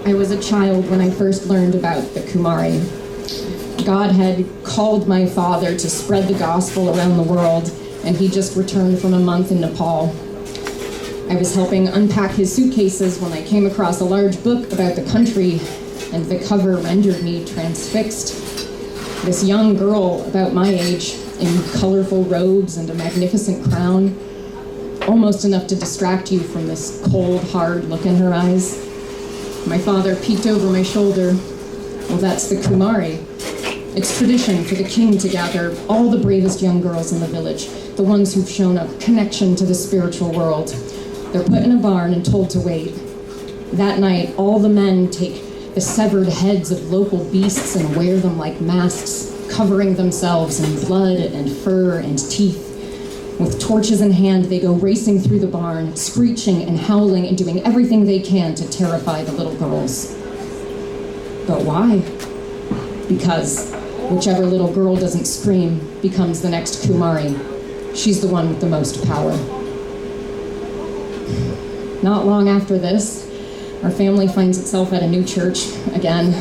I was a child when I first learned about the Kumari. God had called my father to spread the gospel around the world, and he just returned from a month in Nepal. I was helping unpack his suitcases when I came across a large book about the country, and the cover rendered me transfixed. This young girl, about my age, in colorful robes and a magnificent crown, almost enough to distract you from this cold, hard look in her eyes. My father peeked over my shoulder. Well, that's the Kumari. It's tradition for the king to gather all the bravest young girls in the village, the ones who've shown a connection to the spiritual world. They're put in a barn and told to wait. That night, all the men take the severed heads of local beasts and wear them like masks, covering themselves in blood and fur and teeth. With torches in hand, they go racing through the barn, screeching and howling and doing everything they can to terrify the little girls. But why? Because whichever little girl doesn't scream becomes the next Kumari. She's the one with the most power. Not long after this, our family finds itself at a new church again.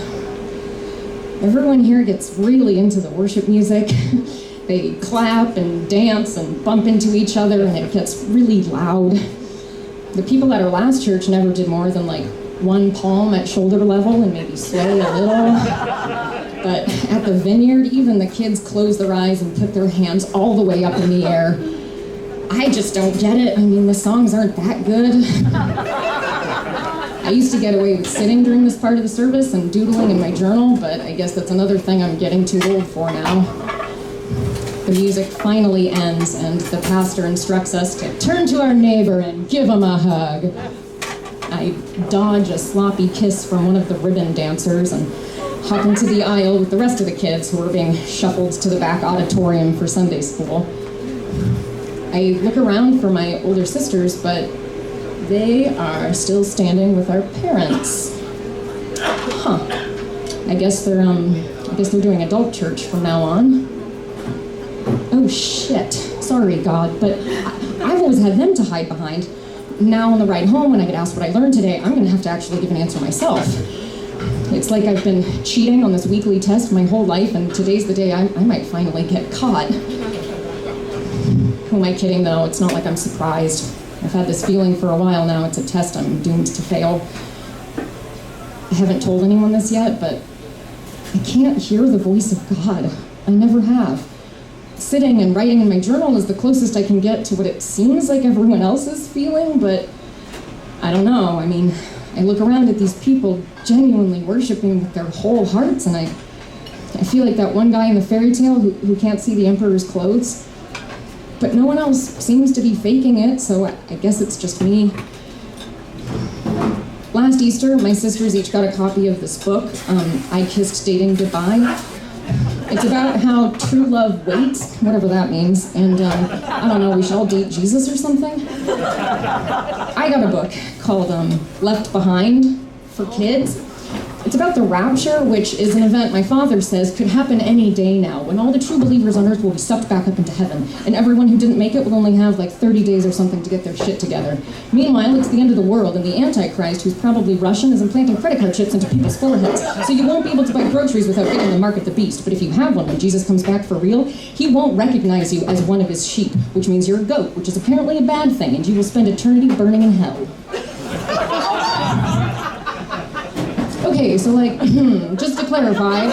Everyone here gets really into the worship music. They clap and dance and bump into each other, and it gets really loud. The people at our last church never did more than like one palm at shoulder level and maybe sway a little. But at the vineyard, even the kids close their eyes and put their hands all the way up in the air. I just don't get it. I mean, the songs aren't that good. I used to get away with sitting during this part of the service and doodling in my journal, but I guess that's another thing I'm getting too old for now. The music finally ends, and the pastor instructs us to turn to our neighbor and give him a hug. I dodge a sloppy kiss from one of the ribbon dancers and hop into the aisle with the rest of the kids who are being shuffled to the back auditorium for Sunday school. I look around for my older sisters, but they are still standing with our parents. Huh. I guess they're doing adult church from now on. Oh shit. Sorry, God, but I've always had them to hide behind. Now on the ride home, when I get asked what I learned today, I'm gonna have to actually give an answer myself. It's like I've been cheating on this weekly test my whole life, and today's the day I might finally get caught. Who am I kidding, though? It's not like I'm surprised. I've had this feeling for a while now. It's a test I'm doomed to fail. I haven't told anyone this yet, but I can't hear the voice of God. I never have. Sitting and writing in my journal is the closest I can get to what it seems like everyone else is feeling, but I don't know. I mean, I look around at these people genuinely worshiping with their whole hearts, and I feel like that one guy in the fairy tale who can't see the emperor's clothes. But no one else seems to be faking it, so I guess it's just me. Last Easter, my sisters each got a copy of this book, I Kissed Dating Goodbye. It's about how true love waits, whatever that means, and I don't know, we should all date Jesus or something? I got a book called Left Behind for kids. It's about the rapture, which is an event my father says could happen any day now, when all the true believers on earth will be sucked back up into heaven, and everyone who didn't make it will only have like 30 days or something to get their shit together. Meanwhile, it's the end of the world, and the Antichrist, who's probably Russian, is implanting credit card chips into people's foreheads, so you won't be able to buy groceries without getting the mark at the beast. But if you have one when Jesus comes back for real, he won't recognize you as one of his sheep, which means you're a goat, which is apparently a bad thing, and you will spend eternity burning in hell. Okay, so just to clarify,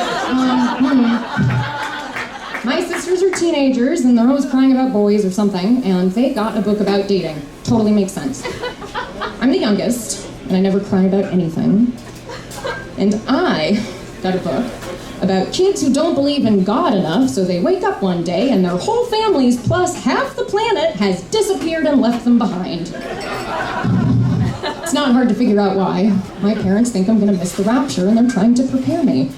my sisters are teenagers and they're always crying about boys or something, and they got a book about dating. Totally makes sense. I'm the youngest, and I never cry about anything. And I got a book about kids who don't believe in God enough, so they wake up one day and their whole families plus half the planet has disappeared and left them behind. It's not hard to figure out why. My parents think I'm gonna miss the rapture and they're trying to prepare me.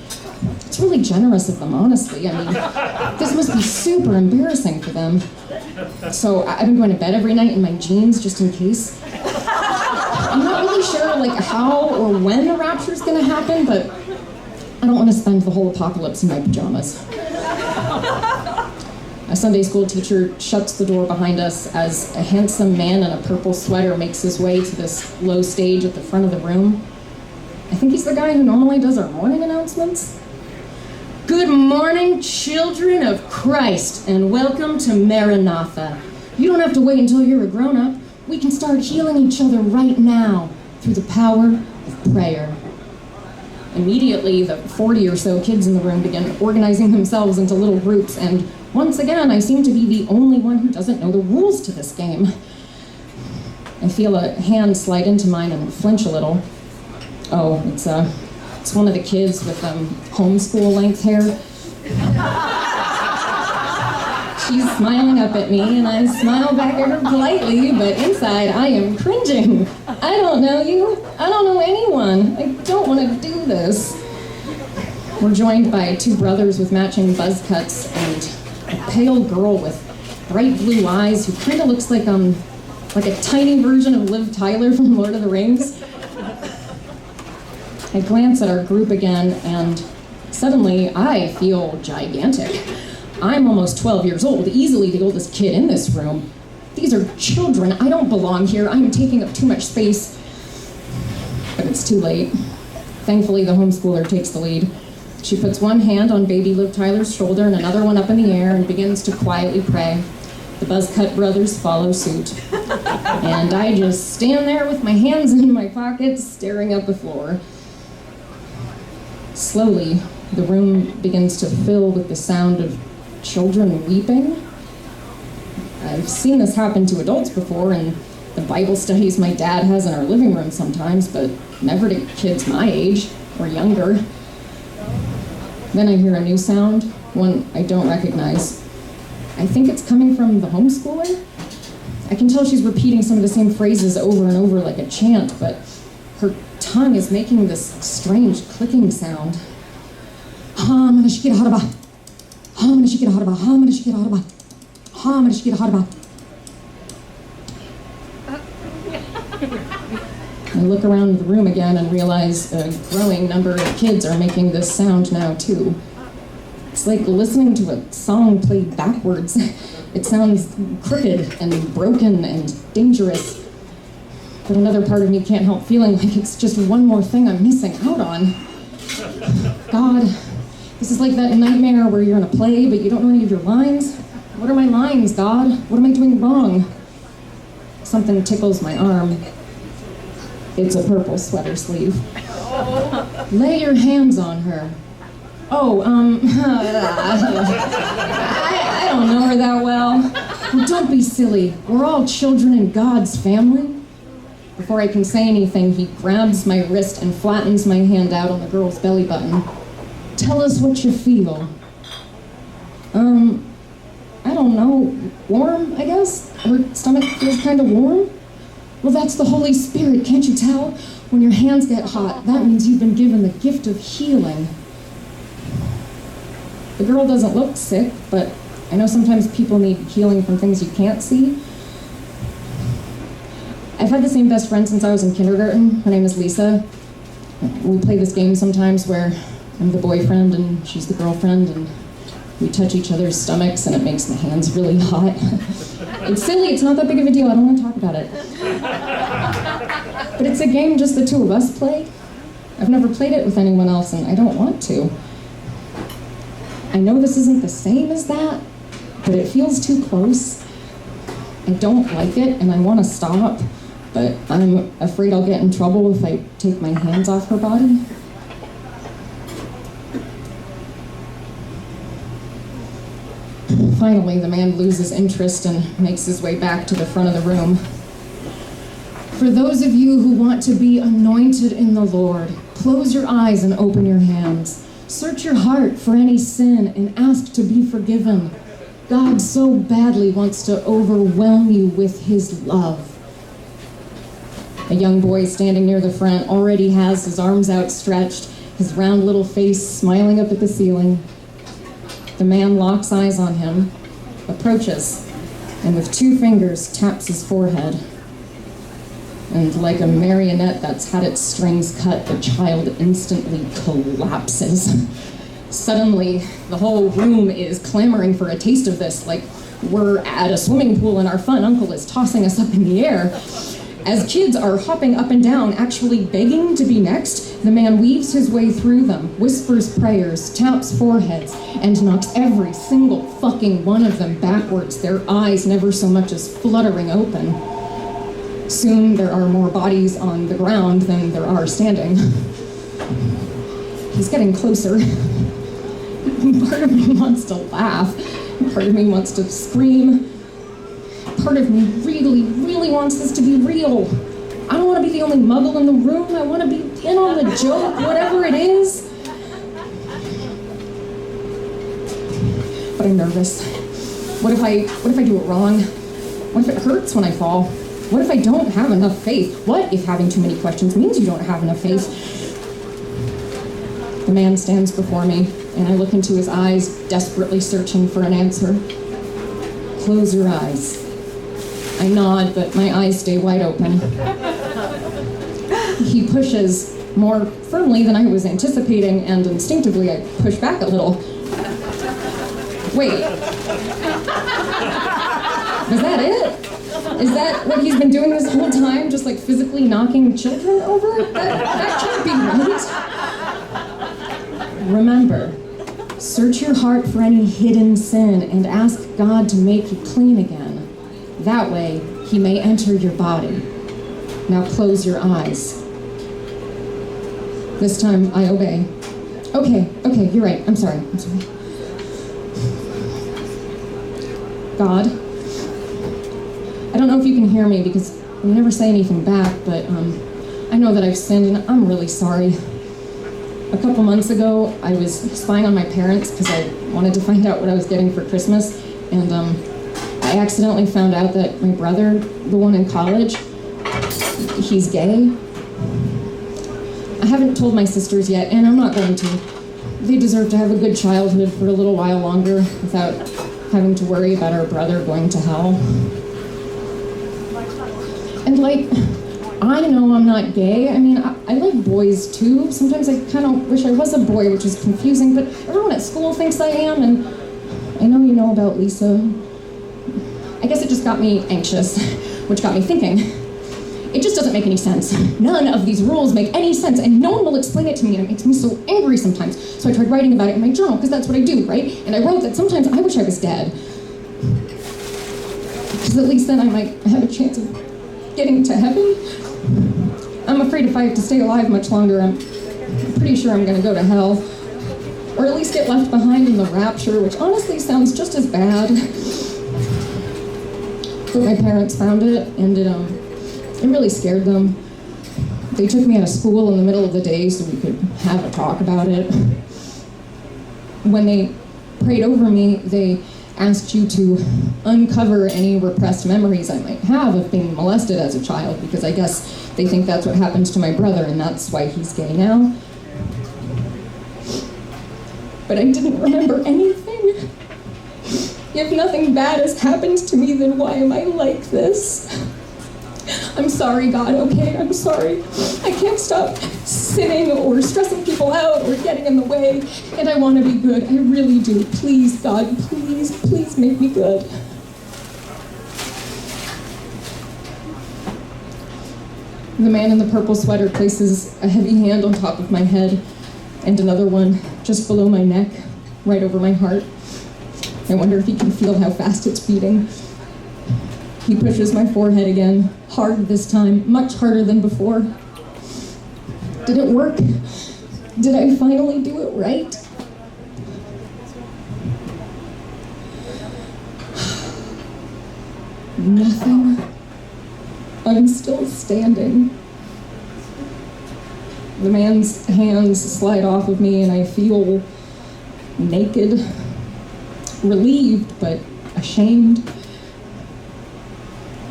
It's really generous of them, honestly. I mean, this must be super embarrassing for them. So I've been going to bed every night in my jeans just in case. I'm not really sure how or when the rapture's gonna happen, but I don't want to spend the whole apocalypse in my pajamas. A Sunday school teacher shuts the door behind us as a handsome man in a purple sweater makes his way to this low stage at the front of the room. I think he's the guy who normally does our morning announcements. Good morning, children of Christ, and welcome to Maranatha. You don't have to wait until you're a grown-up. We can start healing each other right now through the power of prayer. Immediately, the 40 or so kids in the room begin organizing themselves into little groups, and once again, I seem to be the only one who doesn't know the rules to this game. I feel a hand slide into mine and flinch a little. Oh, it's one of the kids with homeschool-length hair. She's smiling up at me, and I smile back at her politely, but inside I am cringing. I don't know you. I don't know anyone. I don't want to do this. We're joined by two brothers with matching buzz cuts and a pale girl with bright blue eyes who kind of looks like a tiny version of Liv Tyler from Lord of the Rings. I glance at our group again, and suddenly I feel gigantic. I'm almost 12 years old, easily the oldest kid in this room. These are children. I don't belong here. I'm taking up too much space. But it's too late. Thankfully, the homeschooler takes the lead. She puts one hand on baby Liv Tyler's shoulder and another one up in the air and begins to quietly pray. The buzzcut brothers follow suit. And I just stand there with my hands in my pockets, staring at the floor. Slowly, the room begins to fill with the sound of children weeping. I've seen this happen to adults before in the Bible studies my dad has in our living room sometimes, but never to kids my age or younger. Then I hear a new sound, one I don't recognize. I think it's coming from the homeschooler. I can tell she's repeating some of the same phrases over and over like a chant, but her tongue is making this strange clicking sound. I look around the room again and realize a growing number of kids are making this sound now too. It's like listening to a song played backwards. It sounds crooked and broken and dangerous. But another part of me can't help feeling like it's just one more thing I'm missing out on. God, this is like that nightmare where you're in a play, but you don't know any of your lines. What are my lines, God? What am I doing wrong? Something tickles my arm. It's a purple sweater sleeve. Lay your hands on her. Oh, I don't know her that well. Well, don't be silly. We're all children in God's family. Before I can say anything, he grabs my wrist and flattens my hand out on the girl's belly button. Tell us what you feel. I don't know, warm, I guess? Her stomach feels kind of warm? Well, that's the Holy Spirit, can't you tell? When your hands get hot, that means you've been given the gift of healing. The girl doesn't look sick, but I know sometimes people need healing from things you can't see. I've had the same best friend since I was in kindergarten. Her name is Lisa. We play this game sometimes where I'm the boyfriend and she's the girlfriend, and we touch each other's stomachs and it makes my hands really hot. It's silly, it's not that big of a deal, I don't want to talk about it. But it's a game just the two of us play. I've never played it with anyone else and I don't want to. I know this isn't the same as that, but it feels too close. I don't like it and I want to stop, but I'm afraid I'll get in trouble if I take my hands off her body. Finally, the man loses interest and makes his way back to the front of the room. For those of you who want to be anointed in the Lord, close your eyes and open your hands. Search your heart for any sin and ask to be forgiven. God so badly wants to overwhelm you with his love. A young boy standing near the front already has his arms outstretched, his round little face smiling up at the ceiling. The man locks eyes on him, approaches, and with 2 fingers taps his forehead. And like a marionette that's had its strings cut, the child instantly collapses. Suddenly, the whole room is clamoring for a taste of this, like we're at a swimming pool and our fun uncle is tossing us up in the air. As kids are hopping up and down, actually begging to be next, the man weaves his way through them, whispers prayers, taps foreheads, and knocks every single fucking one of them backwards, their eyes never so much as fluttering open. Soon there are more bodies on the ground than there are standing. He's getting closer. Part of me wants to laugh. Part of me wants to scream. Part of me really, really wants this to be real. I don't want to be the only muggle in the room. I want to be in on the joke, whatever it is. But I'm nervous. What if I do it wrong? What if it hurts when I fall? What if I don't have enough faith? What if having too many questions means you don't have enough faith? The man stands before me, and I look into his eyes, desperately searching for an answer. Close your eyes. I nod, but my eyes stay wide open. He pushes more firmly than I was anticipating, and instinctively I push back a little. Wait. Is that it? Is that what he's been doing this whole time? Just like physically knocking children over? That can't be right. Remember, search your heart for any hidden sin and ask God to make you clean again. That way, he may enter your body. Now close your eyes. This time, I obey. Okay, you're right. I'm sorry. God, I don't know if you can hear me because you never say anything back, but I know that I've sinned and I'm really sorry. A couple months ago, I was spying on my parents because I wanted to find out what I was getting for Christmas, and I accidentally found out that my brother, the one in college, he's gay. I haven't told my sisters yet, and I'm not going to. They deserve to have a good childhood for a little while longer without having to worry about our brother going to hell. And I know I'm not gay. I mean, I like boys too. Sometimes I kind of wish I was a boy, which is confusing, but everyone at school thinks I am, and I know you know about Lisa. I guess it just got me anxious, which got me thinking. It just doesn't make any sense. None of these rules make any sense, and no one will explain it to me, and it makes me so angry sometimes. So I tried writing about it in my journal, because that's what I do, right? And I wrote that sometimes I wish I was dead. Because at least then I might have a chance of getting to heaven. I'm afraid if I have to stay alive much longer, I'm pretty sure I'm going to go to hell. Or at least get left behind in the rapture, which honestly sounds just as bad. But my parents found it, and it really scared them. They took me out of school in the middle of the day so we could have a talk about it. When they prayed over me, they asked you to uncover any repressed memories I might have of being molested as a child, because I guess they think that's what happens to my brother, and that's why he's gay now. But I didn't remember anything. If nothing bad has happened to me, then why am I like this? I'm sorry, God, okay? I'm sorry. I can't stop sinning or stressing people out or getting in the way, and I want to be good. I really do. Please, God, please make me good. The man in the purple sweater places a heavy hand on top of my head and another one just below my neck, right over my heart. I wonder if he can feel how fast it's beating. He pushes my forehead again, hard this time, much harder than before. Did it work? Did I finally do it right? Nothing. I'm still standing. The man's hands slide off of me and I feel naked, relieved but ashamed.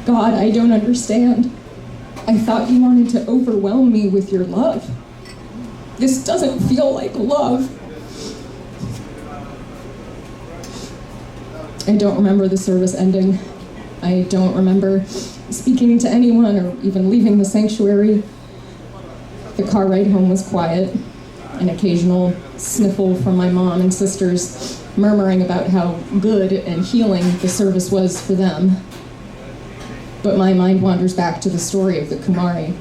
God, I don't understand. I thought you wanted to overwhelm me with your love. This doesn't feel like love. I don't remember the service ending. I don't remember speaking to anyone or even leaving the sanctuary. The car ride home was quiet, an occasional sniffle from my mom and sisters murmuring about how good and healing the service was for them. But my mind wanders back to the story of the Kumari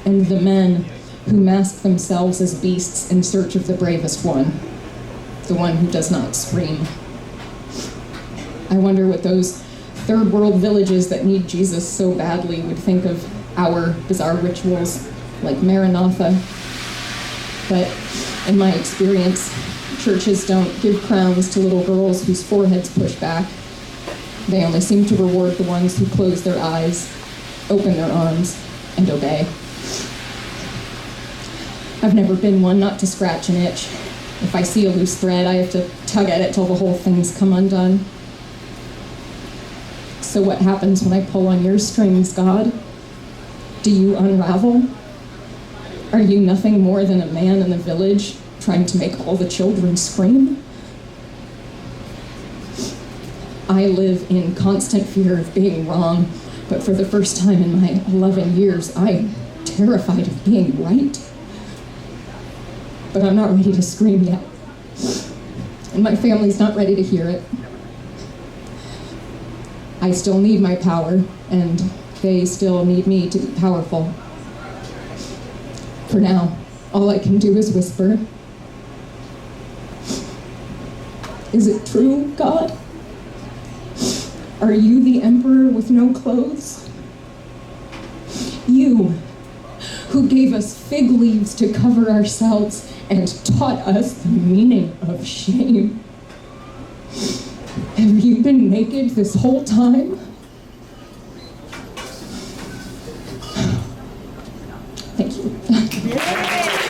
and the men who mask themselves as beasts in search of the bravest one, the one who does not scream. I wonder what those third world villages that need Jesus so badly would think of our bizarre rituals like Maranatha. But in my experience, churches don't give crowns to little girls whose foreheads push back. They only seem to reward the ones who close their eyes, open their arms, and obey. I've never been one not to scratch an itch. If I see a loose thread, I have to tug at it till the whole thing's come undone. So what happens when I pull on your strings, God? Do you unravel? Are you nothing more than a man in the village trying to make all the children scream? I live in constant fear of being wrong, but for the first time in my 11 years, I'm terrified of being right. But I'm not ready to scream yet. And my family's not ready to hear it. I still need my power, and they still need me to be powerful. For now, all I can do is whisper. Is it true, God? Are you the emperor with no clothes? You, who gave us fig leaves to cover ourselves and taught us the meaning of shame. Have you been naked this whole time?